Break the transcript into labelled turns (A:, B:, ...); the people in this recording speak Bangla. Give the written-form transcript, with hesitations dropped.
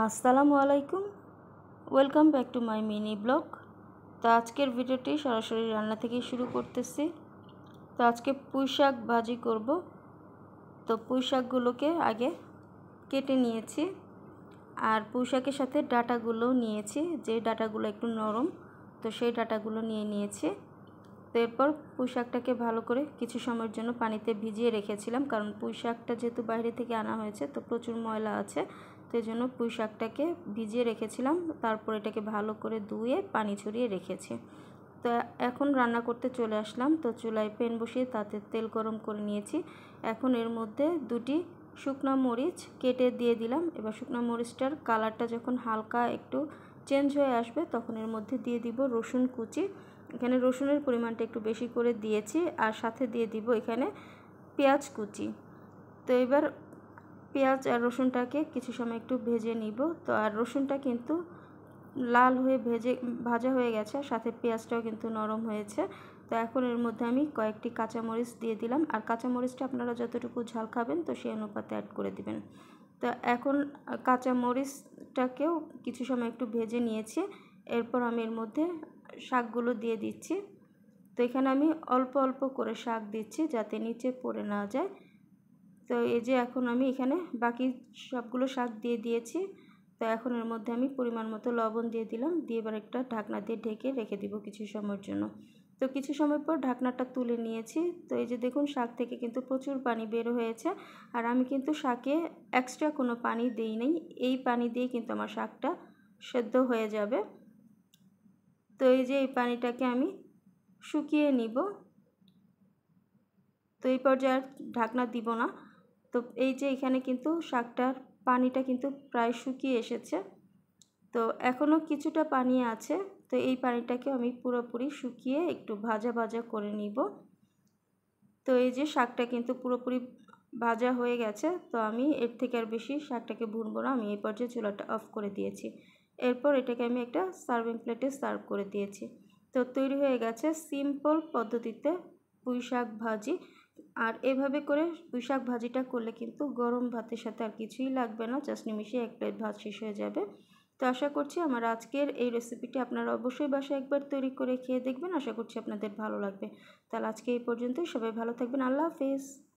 A: আসসালামু আলাইকুম, welcome back to my mini blog. তো আজকের ভিডিওটি সরাসরি রান্না থেকেই শুরু করতেছি। তো আজকে পুঁই শাক ভাজি করব। তো পুঁই শাকগুলোকে আগে কেটে নিয়েছি, আর পুঁই শাকের সাথে ডাঁটাগুলোও নিয়েছি, যে ডাঁটাগুলো একটু নরম, তো সেই ডাঁটাগুলো নিয়েছি। তো এরপর পুঁই শাকটাকে ভালো করে কিছু সময়ের জন্য পানিতে ভিজিয়ে রেখেছিলাম, কারণ পুঁই শাকটা যেহেতু বাইরে থেকে আনা হয়েছে তো প্রচুর ময়লা আছে, তো এই জন্য পুঁই শাকটাকে ভিজিয়ে রেখেছিলাম। তারপর এটাকে ভালো করে ধুয়ে পানি ছড়িয়ে রেখেছি। তো এখন রান্না করতে চলে আসলাম। তো চুলায় প্যান বসিয়ে তাতে তেল গরম করে নিয়েছি। এখন এর মধ্যে দুটি শুকনো মরিচ কেটে দিয়ে দিলাম। এবার শুকনো মরিচটার কালারটা যখন হালকা একটু চেঞ্জ হয়ে আসবে তখন এর মধ্যে দিয়ে দিব রসুন কুচি। এখানে রসুনের পরিমাণটা একটু বেশি করে দিয়েছি, আর সাথে দিয়ে দিব এখানে পেঁয়াজ কুচি। তো এবার পেঁয়াজ আর রসুনটাকে কিছু সময় একটু ভেজে নিব। তো আর রসুনটা কিন্তু লাল হয়ে ভাজা হয়ে গেছে, সাথে পেঁয়াজটাও কিন্তু নরম হয়েছে। তো এখন এর মধ্যে আমি কয়েকটি কাঁচামরিচ দিয়ে দিলাম, আর কাঁচামরিচটা আপনারা যতটুকু ঝাল খাবেন তো সেই অনুপাতে অ্যাড করে দিবেন। তো এখন কাঁচামরিচটাকেও কিছু সময় একটু ভেজে নিয়েছি। এরপর আমি এর মধ্যে শাকগুলো দিয়ে দিচ্ছি। তো এখানে আমি অল্প অল্প করে শাক দিচ্ছি যাতে নিচে পড়ে না যায়। তো এই যে এখন আমি এখানে বাকি সবগুলো শাক দিয়ে দিয়েছি। তো এখন এর মধ্যে আমি পরিমাণ মতো লবণ দিয়ে দিলাম, দিয়ে এবার একটা ঢাকনা দিয়ে ঢেকে রেখে দিব কিছু সময়ের জন্য। তো কিছু সময় পর ঢাকনাটা তুলে নিয়েছি। তো এই যে দেখুন, শাক থেকে কিন্তু প্রচুর পানি বের হয়েছে, আর আমি কিন্তু শাকে এক্সট্রা কোনো পানি দিই নাই, এই পানি দিয়ে কিন্তু আমার শাকটা সেদ্ধ হয়ে যাবে। তো এই যে এই পানিটাকে আমি শুকিয়ে নিব। তো এই পর্যায়ে আর ঢাকনা দিব না। তো এই যে এখানে কিন্তু শাকটার পানিটা কিন্তু প্রায় শুকিয়ে এসেছে। তো এখনও কিছুটা পানি আছে। তো এই পানিটাকে আমি পুরোপুরি শুকিয়ে একটু ভাজা ভাজা করে নিব। তো এই যে শাকটা কিন্তু পুরোপুরি ভাজা হয়ে গেছে। তো আমি এর থেকে আর বেশি শাকটাকে ভুনবো না, আমি এই পর্যায়ে চুলাটা অফ করে দিয়েছি। এরপর এটাকে আমি একটা সার্ভিং প্লেটে সার্ভ করে দিয়েছি। তো তৈরি হয়ে গেছে সিম্পল পদ্ধতিতে পুঁই শাক ভাজি। আর এভাবে করে পুঁই শাক ভাজিটা করলে কিন্তু গরম ভাতের সাথে আর কিছুই লাগবে না, জাস্ট নিমিশে এক প্লেট ভাত শেষ হয়ে যাবে। তো আশা করছি আমার আজকের এই রেসিপিটি আপনারা অবশ্যই বাসায় একবার তৈরি করে খেয়ে দেখবেন। আশা করছি আপনাদের ভালো লাগবে। তাহলে আজকে এই পর্যন্তই। সবাই ভালো থাকবেন। আল্লাহ হাফেজ।